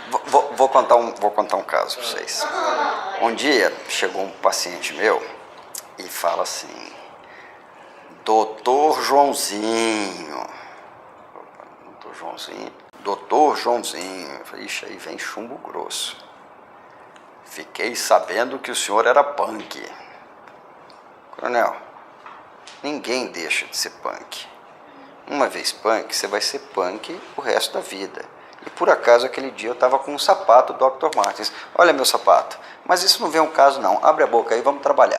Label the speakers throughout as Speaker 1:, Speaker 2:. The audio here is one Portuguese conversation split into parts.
Speaker 1: Vou contar um caso para vocês. Um dia chegou um paciente meu e fala assim: Doutor Joãozinho. Doutor Joãozinho. Eu falei, ixi, aí vem chumbo grosso. Fiquei sabendo que o senhor era punk. Coronel, ninguém deixa de ser punk. Uma vez punk, você vai ser punk o resto da vida. E por acaso aquele dia eu estava com um sapato do Dr. Martens. Olha meu sapato. Mas isso não vem um caso não. Abre a boca aí, vamos trabalhar.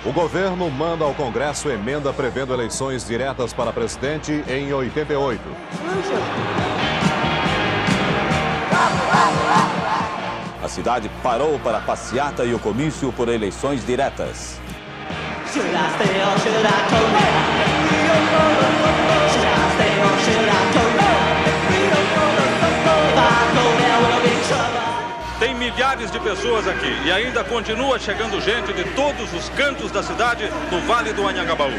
Speaker 2: O governo manda ao Congresso emenda prevendo eleições diretas para presidente em 88.
Speaker 3: A cidade parou para a passeata e o comício por eleições diretas.
Speaker 4: Tem milhares de pessoas aqui e ainda continua chegando gente de todos os cantos da cidade no Vale do Anhangabaú.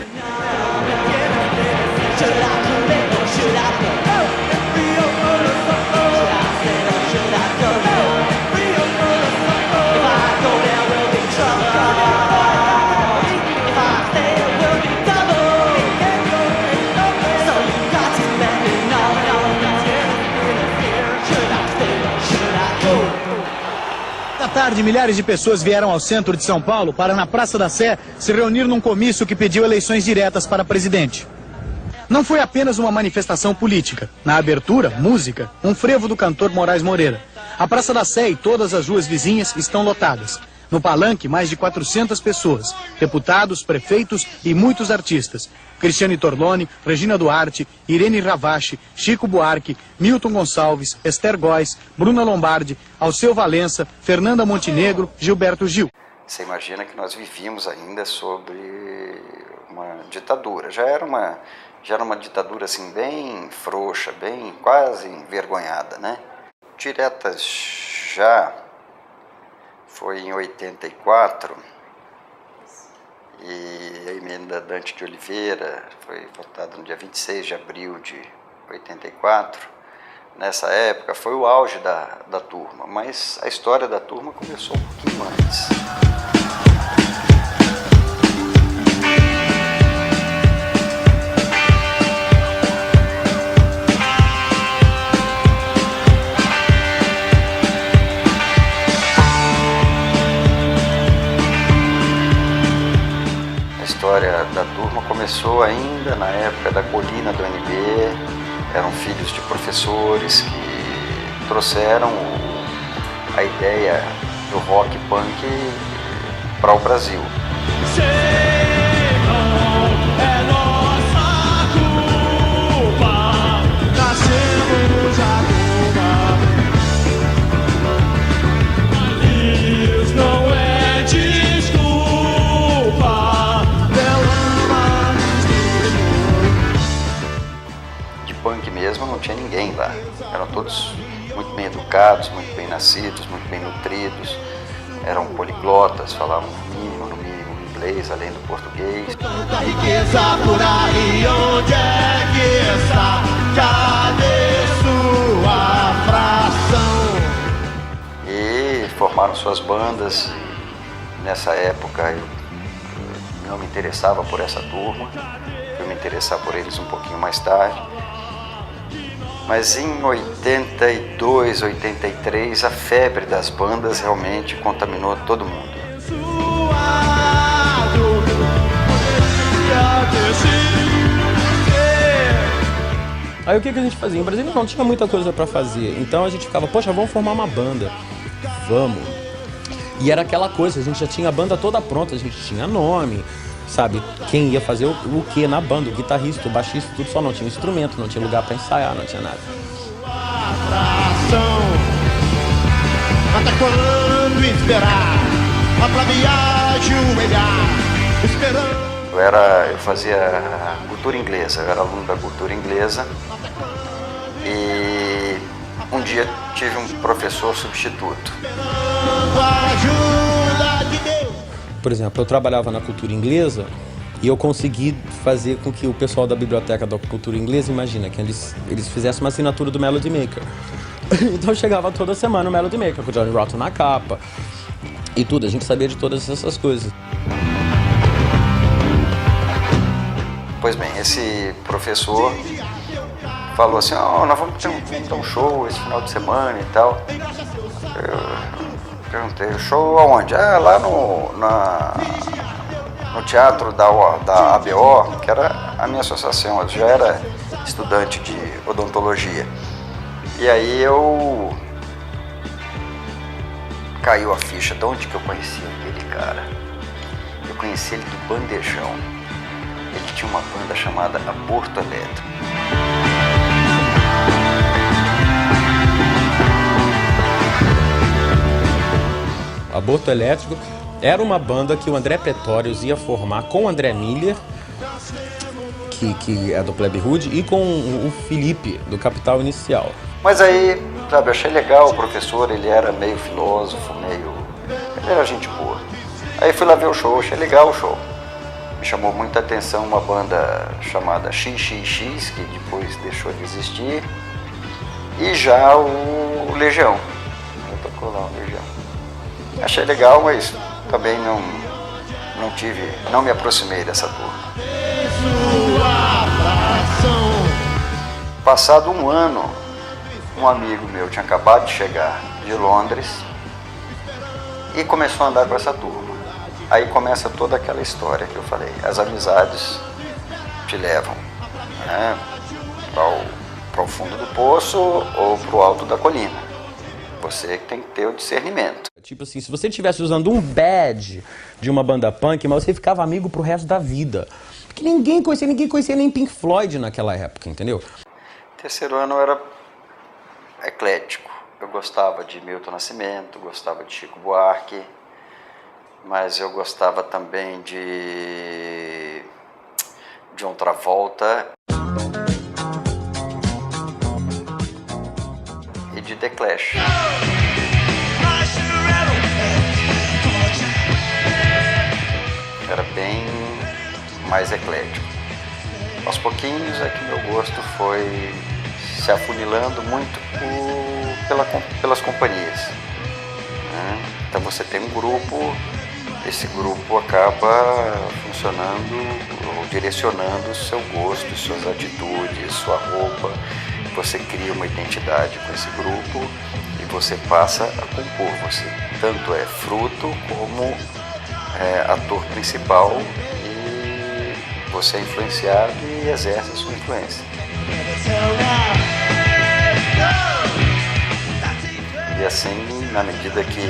Speaker 5: À tarde, milhares de pessoas vieram ao centro de São Paulo para, na Praça da Sé, se reunir num comício que pediu eleições diretas para presidente. Não foi apenas uma manifestação política. Na abertura, música, um frevo do cantor Moraes Moreira. A Praça da Sé e todas as ruas vizinhas estão lotadas. No palanque, mais de 400 pessoas, deputados, prefeitos e muitos artistas. Cristiane Torlone, Regina Duarte, Irene Ravache, Chico Buarque, Milton Gonçalves, Esther Góes, Bruna Lombardi, Alceu Valença, Fernanda Montenegro, Gilberto Gil.
Speaker 1: Você imagina que nós vivíamos ainda sobre uma ditadura. Já era uma ditadura assim bem frouxa, bem quase envergonhada, né? Diretas já foi em 84 e a emenda Dante de Oliveira foi votada no dia 26 de abril de 84. Nessa época foi o auge da turma, mas a história da turma começou um pouquinho antes. A história da turma começou ainda na época da colina do NB. Eram filhos de professores que trouxeram a ideia do rock punk para o Brasil.
Speaker 6: É nossa culpa, nascemos agora. Isso não é desculpa.
Speaker 1: De punk mesmo não tinha ninguém lá. Eram todos muito bem educados, muito bem nascidos, muito bem nutridos. Eram poliglotas, falavam no mínimo inglês, além do português.
Speaker 6: Tanta riqueza por aí, onde é que está? Cadê sua fração?
Speaker 1: E formaram suas bandas. Nessa época eu não me interessava por essa turma. Fui me interessar por eles um pouquinho mais tarde. Mas em 82, 83, a febre das bandas realmente contaminou todo mundo.
Speaker 7: Aí o que a gente fazia? Em Brasília não tinha muita coisa pra fazer, então a gente ficava, poxa, vamos formar uma banda. Vamos. E era aquela coisa, a gente já tinha a banda toda pronta, a gente tinha nome, sabe? Quem ia fazer o que na banda, o guitarrista, o baixista, tudo, só não tinha instrumento, não tinha lugar pra ensaiar, não tinha nada.
Speaker 6: Até quando esperar? Pra me ajoelhar, esperando.
Speaker 1: Eu fazia cultura inglesa, eu era aluno da cultura inglesa e um dia tive um professor substituto.
Speaker 7: Por exemplo, eu trabalhava na cultura inglesa e eu consegui fazer com que o pessoal da biblioteca da cultura inglesa, imagina, que eles fizessem uma assinatura do Melody Maker. Então eu chegava toda semana no Melody Maker, com o Johnny Rotten na capa e tudo, a gente sabia de todas essas coisas.
Speaker 1: Pois bem, esse professor falou assim, nós vamos ter um show esse final de semana e tal. Eu perguntei, show aonde? Lá no teatro da ABO, que era a minha associação, eu já era estudante de odontologia. E aí caiu a ficha de onde que eu conhecia aquele cara. Eu conheci ele do Bandejão. Ele tinha uma banda chamada Aborto Elétrico.
Speaker 7: Aborto Elétrico era uma banda que o André Pretórios ia formar com o André Miller, que é do Plebe Rude, e com o Felipe, do Capital Inicial.
Speaker 1: Mas aí, sabe, eu achei legal o professor, ele era meio filósofo, ele era gente boa. Aí fui lá ver o show, achei legal o show. Me chamou muita atenção uma banda chamada XXX, que depois deixou de existir, e já o Legião. Eu tocou lá o Legião. Achei legal, mas também não me aproximei dessa turma. Passado um ano, um amigo meu tinha acabado de chegar de Londres e começou a andar com essa turma. Aí começa toda aquela história que eu falei. As amizades te levam, né, para o fundo do poço ou para o alto da colina. Você tem que ter o discernimento.
Speaker 7: Tipo assim, se você estivesse usando um badge de uma banda punk, mas você ficava amigo pro resto da vida. Porque ninguém conhecia nem Pink Floyd naquela época, entendeu?
Speaker 1: Terceiro ano eu era eclético. Eu gostava de Milton Nascimento, gostava de Chico Buarque, mas eu gostava também de John Travolta e de The Clash. Era bem mais eclético. Aos pouquinhos é que meu gosto foi se afunilando muito pelas companhias, né? Então você tem um grupo, esse grupo acaba funcionando ou direcionando o seu gosto, suas atitudes, sua roupa. Você cria uma identidade com esse grupo e você passa a compor. Você tanto é fruto como ator principal e você é influenciado e exerce a sua influência. E assim, na medida que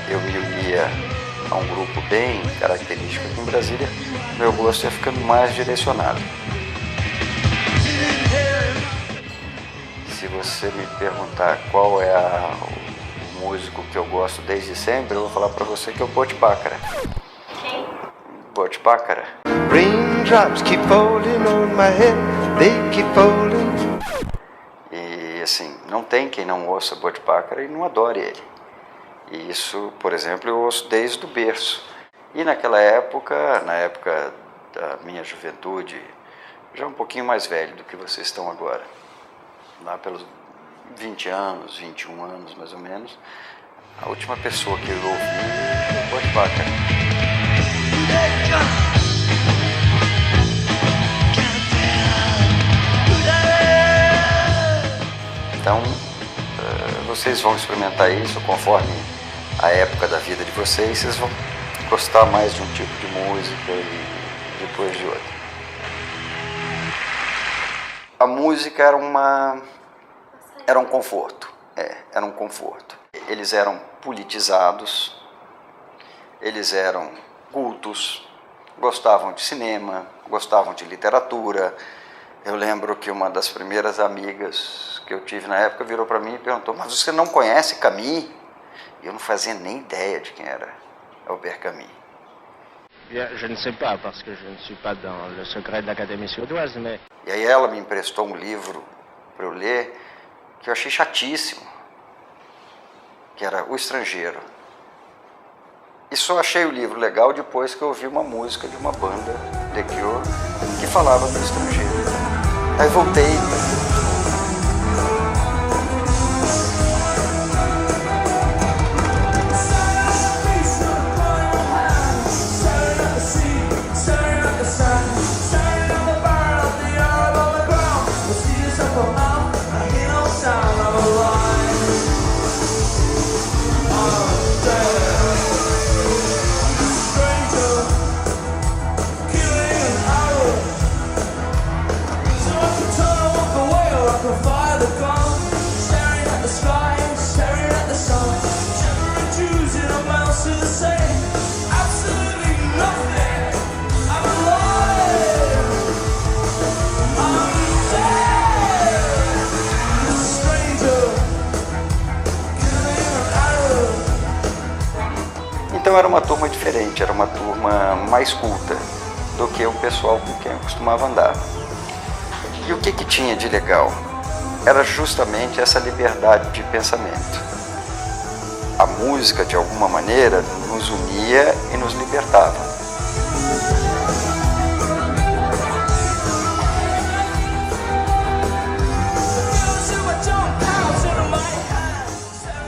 Speaker 1: eu me unia a um grupo bem característico aqui em Brasília, meu gosto ia ficando mais direcionado. Se você me perguntar qual é o músico que eu gosto desde sempre, eu vou falar pra você que é o Burt Bacharach.
Speaker 8: Quem?
Speaker 1: Burt Bacharach.
Speaker 6: Raindrops keep falling on my head, they keep falling.
Speaker 1: E assim, não tem quem não ouça Burt Bacharach e não adore ele. E isso, por exemplo, eu ouço desde o berço. E naquela época, na época da minha juventude, já um pouquinho mais velho do que vocês estão agora, lá pelos 20 anos, 21 anos mais ou menos, a última pessoa que eu ouvi foi o Burt Bacharach. Então, vocês vão experimentar isso conforme a época da vida de vocês, vocês vão gostar mais de um tipo de música e depois de outra. A música era um conforto, era um conforto. Eles eram politizados, eles eram cultos, gostavam de cinema, gostavam de literatura. Eu lembro que uma das primeiras amigas que eu tive na época virou para mim e perguntou: mas você não conhece Camus? E eu não fazia nem ideia de quem era Albert Camus.
Speaker 8: Je ne sais pas, parce que je ne suis pas dans le secret de l'Académie suédoise, mais...
Speaker 1: E aí ela me emprestou um livro para eu ler que eu achei chatíssimo, que era O Estrangeiro. E só achei o livro legal depois que eu ouvi uma música de uma banda, The Cure, que falava do estrangeiro. Aí voltei. Então era uma turma diferente, era uma turma mais culta do que o pessoal com quem eu costumava andar. E o que tinha de legal? Era justamente essa liberdade de pensamento. A música, de alguma maneira, nos unia e nos libertava.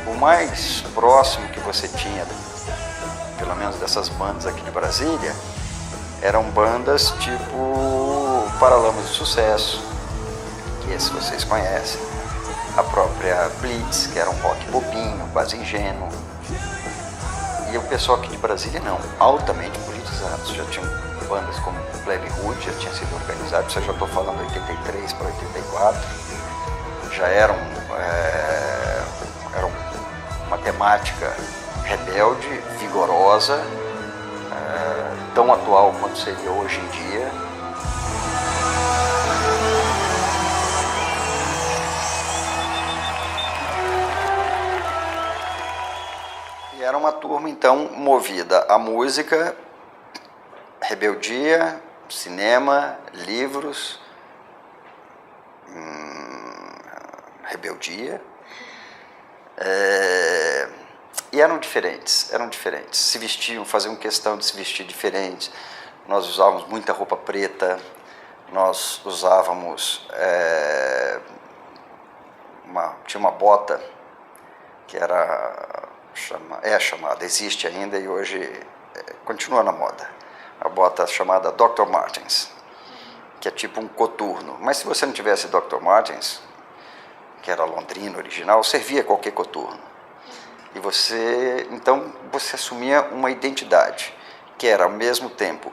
Speaker 1: O mais próximo que você tinha, pelo menos dessas bandas aqui de Brasília, eram bandas tipo Paralamas de Sucesso, que esse vocês conhecem, a própria Blitz, que era um rock bobinho, quase ingênuo, e o pessoal aqui de Brasília não, altamente politizados. Já tinham bandas como Plebe Hood, já tinha sido organizado, isso eu já estou falando 83 para 84, já eram uma temática rebelde, vigorosa, tão atual quanto seria hoje em dia. E era uma turma, então, movida à música, rebeldia, cinema, livros, rebeldia. E eram diferentes, se vestiam, faziam questão de se vestir diferente. Nós usávamos muita roupa preta, nós usávamos, tinha uma bota que era chamada, existe ainda e hoje continua na moda, a bota chamada Dr. Martens, que é tipo um coturno, mas se você não tivesse Dr. Martens, que era londrino original, servia qualquer coturno. E você assumia uma identidade, que era ao mesmo tempo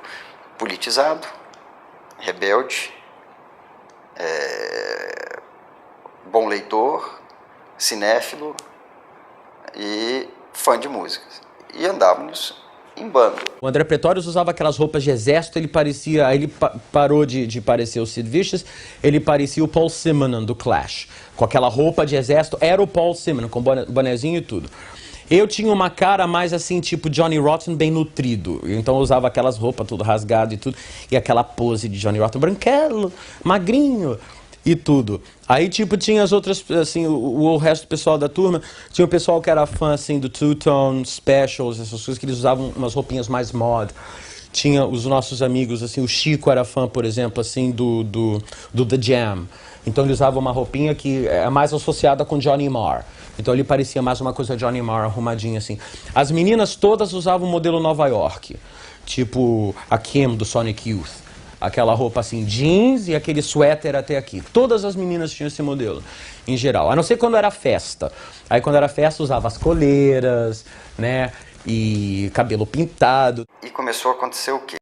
Speaker 1: politizado, rebelde, bom leitor, cinéfilo e fã de músicas. E andávamos em bando.
Speaker 7: O André Pretórios usava aquelas roupas de exército, ele parou de parecer o Sid Vicious, ele parecia o Paul Simonon do Clash. Com aquela roupa de exército, era o Paul Simonon, com bonezinho e tudo. Eu tinha uma cara mais assim, tipo Johnny Rotten, bem nutrido. Então eu usava aquelas roupas tudo rasgado e tudo, e aquela pose de Johnny Rotten, branquelo, magrinho e tudo. Aí, tipo, tinha as outras, assim, o resto do pessoal da turma, tinha o pessoal que era fã, assim, do Two Tone, Specials, essas coisas, que eles usavam umas roupinhas mais mod. Tinha os nossos amigos, assim, o Chico era fã, por exemplo, assim, do The Jam. Então ele usava uma roupinha que é mais associada com Johnny Marr. Então ele parecia mais uma coisa Johnny Marr, arrumadinha, assim. As meninas todas usavam o modelo Nova York, tipo a Kim, do Sonic Youth. Aquela roupa assim, jeans e aquele suéter até aqui. Todas as meninas tinham esse modelo, em geral. A não ser quando era festa. Aí quando era festa usava as coleiras, né? E cabelo pintado.
Speaker 1: E começou a acontecer o quê?